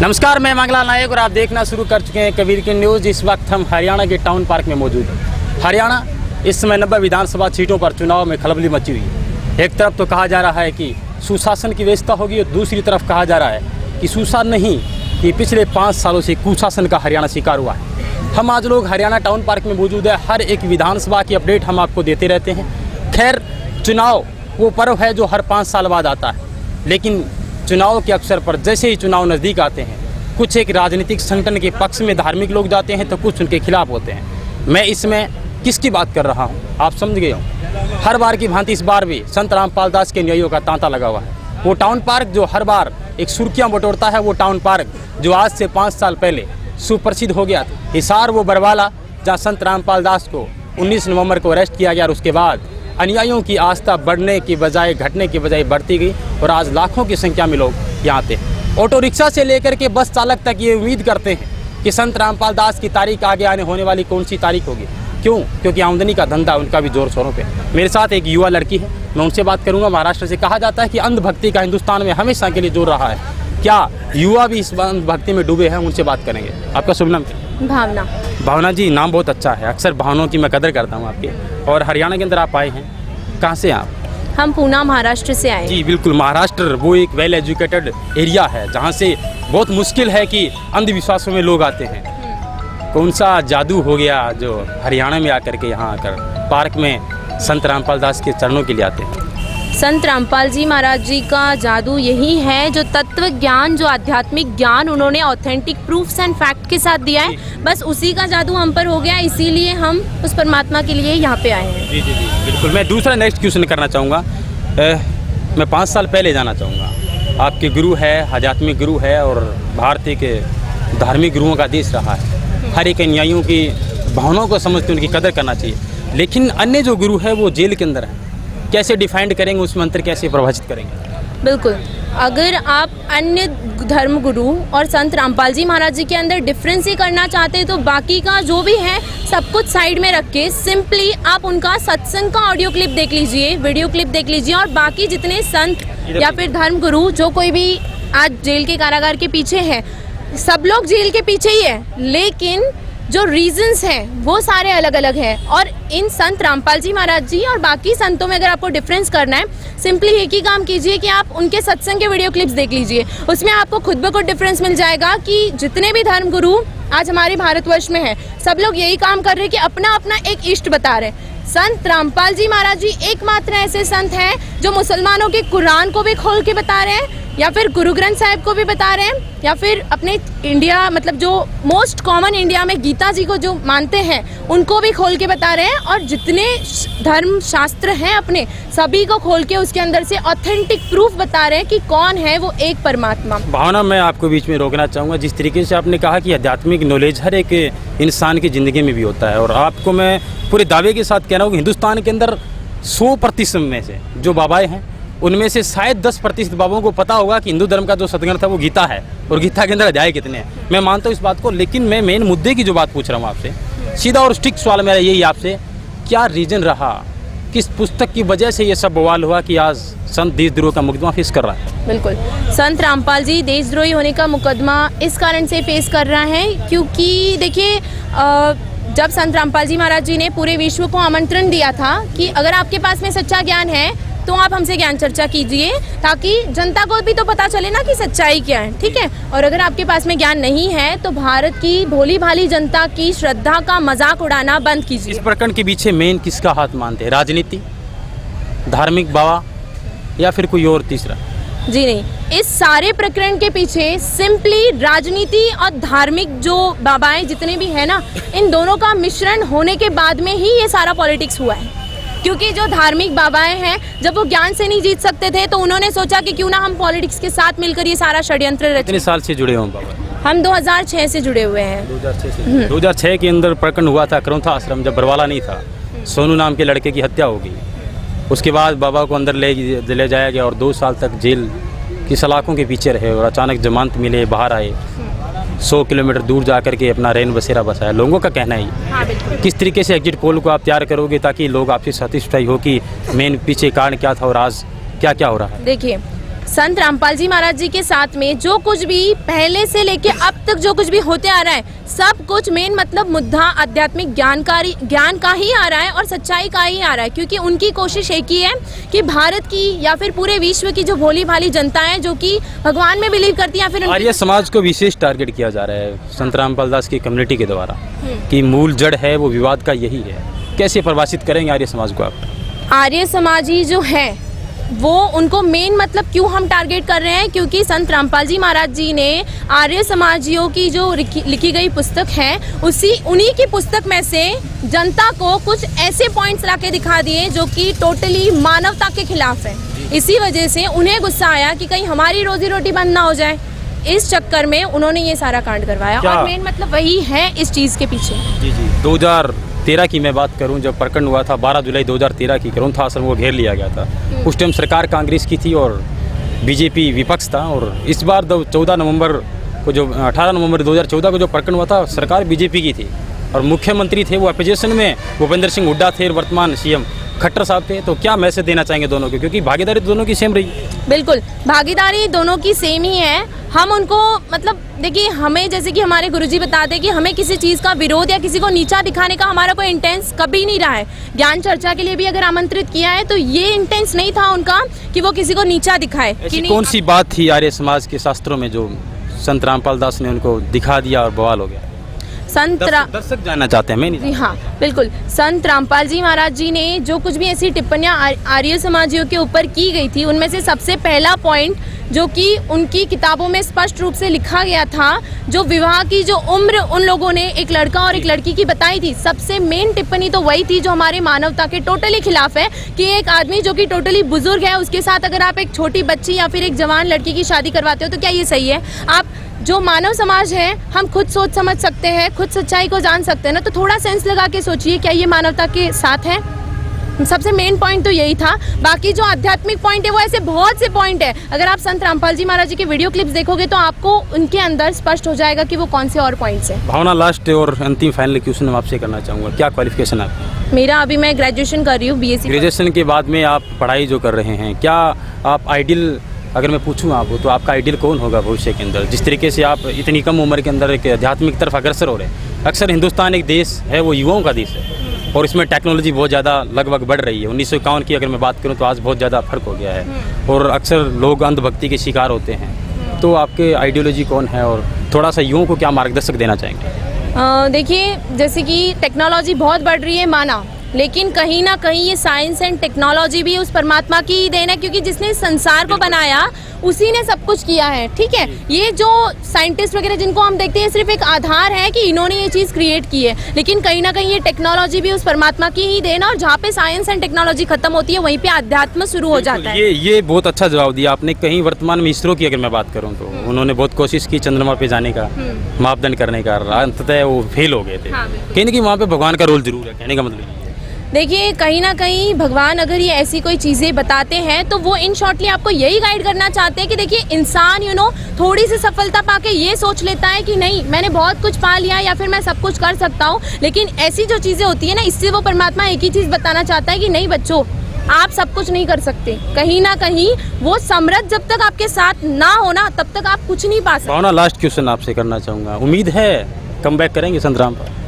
नमस्कार, मैं मंगला नायक और आप देखना शुरू कर चुके हैं कबीर की न्यूज़। इस वक्त हम हरियाणा के टाउन पार्क में मौजूद हैं। हरियाणा इस समय 90 विधानसभा सीटों पर चुनाव में खलबली मची हुई है। एक तरफ तो कहा जा रहा है कि सुशासन की व्यवस्था होगी और दूसरी तरफ कहा जा रहा है कि सुशासन नहीं, कि पिछले 5 सालों से कुशासन का हरियाणा शिकार हुआ है। हम आज लोग हरियाणा टाउन पार्क में मौजूद है। हर एक विधानसभा की अपडेट हम आपको देते रहते हैं। खैर, चुनाव वो पर्व है जो हर 5 साल बाद आता है, लेकिन चुनाव के अवसर पर जैसे ही चुनाव नज़दीक आते हैं, कुछ एक राजनीतिक संगठन के पक्ष में धार्मिक लोग जाते हैं तो कुछ उनके खिलाफ होते हैं। मैं इसमें किसकी बात कर रहा हूँ आप समझ गए हो। हर बार की भांति इस बार भी संत रामपाल दास के अनुयायियों का तांता लगा हुआ है। वो टाउन पार्क जो हर बार एक सुर्खियाँ बटोरता है, वो टाउन पार्क जो आज से 5 साल पहले सुप्रसिद्ध हो गया था। हिसार वो बरवाला जहाँ संत रामपाल दास को 19 नवंबर को अरेस्ट किया गया और उसके बाद अनुयायियों की आस्था बढ़ने की बजाय घटने की बजाय बढ़ती गई और आज लाखों की संख्या में लोग यहाँ आते हैं। ऑटो रिक्शा से लेकर के बस चालक तक ये उम्मीद करते हैं कि संत रामपाल दास की तारीख आगे आने होने वाली कौन सी तारीख होगी। क्यों? क्योंकि आमदनी का धंधा उनका भी जोर शोरों पे। मेरे साथ एक युवा लड़की है, मैं उनसे बात करूंगा। महाराष्ट्र से कहा जाता है कि अंधभक्ति का हिंदुस्तान में हमेशा के लिए जोर रहा है। क्या युवा भी इस अंधभक्ति में डूबे हैं? उनसे बात करेंगे। आपका शुभ नाम क्या? भावना। भावना जी, नाम बहुत अच्छा है। अक्सर भावनाओं की मैं कदर करता हूँ आपके। और हरियाणा के अंदर आप आए हैं, कहाँ से आप? हम पूना महाराष्ट्र से आए। जी बिल्कुल, महाराष्ट्र वो एक वेल एजुकेटेड एरिया है जहाँ से बहुत मुश्किल है कि अंधविश्वासों में लोग आते हैं। कौन सा जादू हो गया जो हरियाणा में आकर के यहाँ आकर पार्क में संत रामपाल दास के चरणों के लिए आते हैं? संत रामपाल जी महाराज जी का जादू यही है, जो तत्व ज्ञान, जो आध्यात्मिक ज्ञान उन्होंने ऑथेंटिक प्रूफ्स एंड फैक्ट के साथ दिया है, बस उसी का जादू हम पर हो गया। इसीलिए हम उस परमात्मा के लिए यहाँ पे आए हैं। जी जी जी बिल्कुल। मैं दूसरा नेक्स्ट क्वेश्चन करना चाहूँगा। मैं 5 साल पहले जाना चाहूँगा। आपके गुरु है, आध्यात्मिक गुरु है और भारतीय के धार्मिक गुरुओं का देश रहा है। हर एक अनुयायियों की भावनाओं को समझते उनकी कदर करना चाहिए। लेकिन अन्य जो गुरु है वो जेल के अंदर है, कैसे डिफाइंड करेंगे, उस मंत्र कैसे प्रभावित करेंगे? बिल्कुल, अगर आप अन्य धर्म गुरु और संत रामपाल जी महाराज जी के अंदर डिफरेंस ही करना चाहते हैं तो बाकी का जो भी है सब कुछ साइड में रख के सिंपली आप उनका सत्संग का ऑडियो क्लिप देख लीजिए, वीडियो क्लिप देख लीजिए। और बाकी जितने संत या फिर धर्म गुरु जो कोई भी आज जेल के कारागार के पीछे है, सब लोग जेल के पीछे ही है, लेकिन जो रीजंस हैं वो सारे अलग अलग हैं। और इन संत रामपाल जी महाराज जी और बाकी संतों में अगर आपको डिफरेंस करना है, सिंपली एक ही काम कीजिए कि आप उनके सत्संग के वीडियो क्लिप्स देख लीजिए। उसमें आपको खुद ब खुद डिफरेंस मिल जाएगा कि जितने भी धर्म गुरु आज हमारे भारतवर्ष में हैं, सब लोग यही काम कर रहे हैं कि अपना अपना एक इष्ट बता रहे हैं। संत रामपाल जी महाराज जी एकमात्र ऐसे संत हैं जो मुसलमानों के कुरान को भी खोल के बता रहे हैं, या फिर गुरु ग्रंथ साहिब को भी बता रहे हैं, या फिर अपने इंडिया मतलब जो मोस्ट कॉमन इंडिया में गीता जी को जो मानते हैं उनको भी खोल के बता रहे हैं। और जितने धर्म शास्त्र हैं अपने सभी को खोल के उसके अंदर से ऑथेंटिक प्रूफ बता रहे हैं कि कौन है वो एक परमात्मा। भावना, मैं आपको बीच में रोकना चाहूँगा। जिस तरीके से आपने कहा कि आध्यात्मिक नॉलेज हर एक इंसान की ज़िंदगी में भी होता है, और आपको मैं पूरे दावे के साथ कह रहा हूँ कि हिंदुस्तान के अंदर 100% में से जो बाबाएँ हैं उनमें से शायद 10% बाबाओं को पता होगा कि हिंदू धर्म का जो सदग्रंथ था वो गीता है और गीता के अंदर अध्याय कितने हैं। मैं मानता हूँ इस बात को, लेकिन मैं मेन मुद्दे की जो बात पूछ रहा हूँ आपसे, सीधा और स्ट्रिक्ट सवाल मेरा यही आपसे, क्या रीज़न रहा, किस पुस्तक की वजह से ये सब बवाल हुआ कि आज संत देशद्रोह का मुकदमा फेस कर रहा है? बिल्कुल, संत रामपाल जी देशद्रोही होने का मुकदमा इस कारण से फेस कर रहा है क्योंकि देखिए, जब संत रामपाल जी महाराज जी ने पूरे विश्व को आमंत्रण दिया था कि अगर आपके पास में सच्चा ज्ञान है तो आप हमसे ज्ञान चर्चा कीजिए, ताकि जनता को भी तो पता चले ना कि सच्चाई क्या है, ठीक है। और अगर आपके पास में ज्ञान नहीं है तो भारत की भोली भाली जनता की श्रद्धा का मजाक उड़ाना बंद कीजिए। इस प्रकरण के पीछे मेन किसका हाथ मानते हैं? राजनीति, धार्मिक बाबा, या फिर कोई और तीसरा? जी नहीं, इस सारे प्रकरण के पीछे सिंपली राजनीति और धार्मिक जो बाबाएं जितने भी हैं ना, इन दोनों का मिश्रण होने के बाद में ही ये सारा पॉलिटिक्स हुआ है। क्योंकि जो धार्मिक बाबाएं हैं, जब वो ज्ञान से नहीं जीत सकते थे तो उन्होंने सोचा कि क्यों ना हम पॉलिटिक्स के साथ मिलकर ये सारा षड्यंत्र रचें। कितने साल से जुड़े हो बाबा? हम 2006 से जुड़े हुए हैं। 2006 से? 2006 के अंदर प्रकरण हुआ था करौथा आश्रम, जब बरवाला नहीं था, सोनू नाम के लड़के की हत्या हो गई। उसके बाद बाबा को अंदर ले जाया गया और 2 साल तक जेल की सलाखों के पीछे रहे और अचानक जमानत मिले, बाहर आए, 100 किलोमीटर दूर जाकर के अपना रैन बसेरा बसाया। लोगों का कहना है हाँ, बिल्कुल। किस तरीके से एग्जिट पोल को आप तैयार करोगे ताकि लोग आपसे सैटिस्फाई हो कि मेन पीछे कारण क्या था और आज क्या क्या हो रहा है? देखिए, संत रामपाल जी महाराज जी के साथ में जो कुछ भी पहले से लेके अब तक जो कुछ भी होते आ रहा है, सब कुछ मेन मतलब मुद्दा आध्यात्मिक ज्ञान का ही आ रहा है और सच्चाई का ही आ रहा है, क्योंकि उनकी कोशिश एक ही है कि भारत की या फिर पूरे विश्व की जो भोली भाली जनता है जो कि भगवान में बिलीव करती है या फिर आर्य समाज को विशेष टारगेट किया जा रहा है संत रामपाल दास की कम्युनिटी के द्वारा कि मूल जड़ है वो विवाद का यही है। कैसे परिभाषित करेंगे आर्य समाज को आप? आर्य समाजी जो है वो उनको मेन मतलब क्यों हम टारगेट कर रहे हैं, क्योंकि संत रामपाल जी महाराज जी ने आर्य समाजियों की जो लिखी गई पुस्तक है उन्हीं की पुस्तक में से जनता को कुछ ऐसे पॉइंट्स लाके दिखा दिए जो कि टोटली मानवता के खिलाफ है। इसी वजह से उन्हें गुस्सा आया कि कहीं हमारी रोजी रोटी बंद ना हो जाए, इस चक्कर में उन्होंने ये सारा कांड करवाया और मेन मतलब वही है इस चीज़ के पीछे। जी 2013 की मैं बात करूं, जब प्रकरण हुआ था 12 जुलाई 2013 की, ग्रंथ आश्रम को घेर लिया गया था। उस टाइम सरकार कांग्रेस की थी और बीजेपी विपक्ष था। और इस बार 18 नवंबर 2014 को जो प्रकरण हुआ था, सरकार बीजेपी की थी और मुख्यमंत्री थे वो अपोजिशन में भूपेंद्र सिंह हुड्डा थे और वर्तमान सीएम खट्टर साहब थे। तो क्या मैसेज देना चाहेंगे दोनों को, क्योंकि भागीदारी दोनों की सेम रही? बिल्कुल, भागीदारी दोनों की सेम ही है। हम उनको मतलब देखिए, हमें जैसे कि हमारे गुरुजी बताते हैं कि हमें किसी चीज़ का विरोध या किसी को नीचा दिखाने का हमारा कोई इंटेंस कभी नहीं रहा है। ज्ञान चर्चा के लिए भी अगर आमंत्रित किया है तो ये इंटेंस नहीं था उनका कि वो किसी को नीचा दिखाए। ऐसी कौन सी बात थी आर्य समाज के शास्त्रों में जो संत रामपाल दास ने उनको दिखा दिया और बवाल हो गया? दर्शक जानना चाहते हैं, मैं नहीं। जी हाँ बिल्कुल, संत रामपाल जी महाराज जी ने जो कुछ भी ऐसी टिप्पणियाँ आर्य समाजियों के ऊपर की गई थी, उनमें से सबसे पहला पॉइंट जो कि उनकी किताबों में स्पष्ट रूप से लिखा गया था, जो विवाह की जो उम्र उन लोगों ने एक लड़का और एक लड़की की बताई थी, सबसे मेन टिप्पणी तो वही थी जो हमारे मानवता के टोटली खिलाफ है कि एक आदमी जो कि टोटली बुजुर्ग है उसके साथ अगर आप एक छोटी बच्ची या फिर एक जवान लड़की की शादी करवाते हो तो क्या ये सही है? आप जो मानव समाज है हम खुद सोच समझ सकते हैं, खुद सच्चाई को जान सकते हैं ना, तो थोड़ा सेंस लगा के सोचिए क्या ये मानवता के साथ है? सबसे मेन पॉइंट तो यही था। बाकी जो आध्यात्मिक पॉइंट है वो ऐसे बहुत से पॉइंट है, अगर आप संत रामपाल जी महाराज जी के वीडियो क्लिप्स देखोगे तो आपको उनके अंदर स्पष्ट हो जाएगा कि वो कौन से और पॉइंट्स हैं। भावना, लास्ट और अंतिम फाइनल क्वेश्चन मैं आपसे करना चाहूँगा, क्या क्वालिफिकेशन है आपकी? मेरा अभी मैं ग्रेजुएशन कर रही हूँ, BSc। ग्रेजुएशन के बाद में आप पढ़ाई जो कर रहे हैं, क्या आप आइडियल, अगर मैं पूछूं आपको तो आपका आइडियल कौन होगा भविष्य के अंदर? जिस तरीके से आप इतनी कम उम्र के अंदर एक आध्यात्मिक तरफ अग्रसर हो रहे हैं। अक्सर हिंदुस्तान एक देश है वो युवाओं का देश है और इसमें टेक्नोलॉजी बहुत ज़्यादा लगभग बढ़ रही है। 1951 की अगर मैं बात करूं तो आज बहुत ज़्यादा फर्क हो गया है और अक्सर लोग अंधभक्ति के शिकार होते हैं। तो आपके आइडियोलॉजी कौन है और थोड़ा सा युवाओं को क्या मार्गदर्शक देना चाहेंगे? देखिए, जैसे कि टेक्नोलॉजी बहुत बढ़ रही है माना, लेकिन कहीं ना कहीं ये साइंस एंड टेक्नोलॉजी भी उस परमात्मा की ही देन है, क्योंकि जिसने संसार को बनाया उसी ने सब कुछ किया है। ठीक है, ये जो साइंटिस्ट वगैरह जिनको हम देखते हैं सिर्फ एक आधार है कि इन्होंने ये चीज़ क्रिएट की है, लेकिन कहीं ना कहीं ये टेक्नोलॉजी भी उस परमात्मा की ही देन है। और जहाँ पे साइंस एंड टेक्नोलॉजी खत्म होती है वहीं पे अध्यात्म शुरू हो जाता है। ये बहुत अच्छा जवाब दिया आपने। कहीं वर्तमान में इसरो की अगर मैं बात करूँ तो उन्होंने बहुत कोशिश की चंद्रमा पे जाने का, मापदंड करने का, अंततः वो फेल हो गए थे। कहीं ना कहीं वहाँ पे भगवान का रोल जरूर है, कहने का मतलब। देखिए, कहीं ना कहीं भगवान अगर ये ऐसी कोई चीज़ें बताते हैं तो वो इन शॉर्टली आपको यही गाइड करना चाहते हैं कि देखिए, इंसान थोड़ी सी सफलता पाके ये सोच लेता है कि नहीं मैंने बहुत कुछ पा लिया या फिर मैं सब कुछ कर सकता हूँ, लेकिन ऐसी जो चीज़ें होती है ना, इससे वो परमात्मा एक ही चीज़ बताना चाहता है कि नहीं बच्चों, आप सब कुछ नहीं कर सकते। कहीं ना कहीं वो समृद्ध जब तक आपके साथ ना हो ना तब तक आप कुछ नहीं पा सकते। भावना, लास्ट क्वेश्चन आपसे करना चाहूँगा, उम्मीद है कम बैक करेंगे संत रामपाल?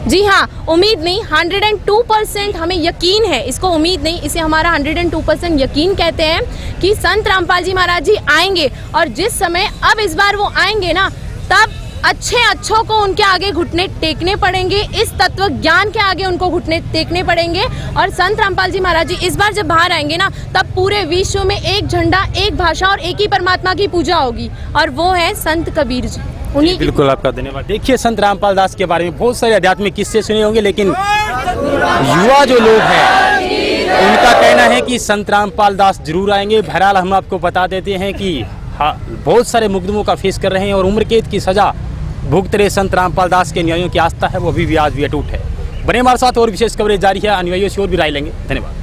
जी हाँ, उम्मीद नहीं, 102% हमें यकीन है। इसको उम्मीद नहीं, इसे हमारा 102% यकीन कहते हैं कि संत रामपाल जी महाराज जी आएंगे। और जिस समय अब इस बार वो आएंगे ना, तब अच्छों को उनके आगे घुटने टेकने पड़ेंगे, इस तत्व ज्ञान के आगे उनको घुटने टेकने पड़ेंगे। और संत रामपाल जी महाराज जी इस बार जब बाहर आएंगे ना, तब पूरे विश्व में एक झंडा, एक भाषा और एक ही परमात्मा की पूजा होगी, और वो है संत कबीर जी। उन्हीं बिल्कुल, आपका धन्यवाद। देखिए, संत रामपाल दास के बारे में बहुत सारे आध्यात्मिक किस्से सुने होंगे, लेकिन युवा जो लोग हैं उनका कहना है कि संत रामपाल दास जरूर आएंगे। बहरहाल हम आपको बता देते हैं कि बहुत सारे मुकदमों का फेस कर रहे हैं और उम्र कैद की सजा भुगत रहे संत रामपाल दास के अनुयायियों की आस्था है वो अभी भी आज भी अटूट है। बने हमारे साथ, और विशेष कवरेज जारी है, अनुयायियों से और भी राय लेंगे। धन्यवाद।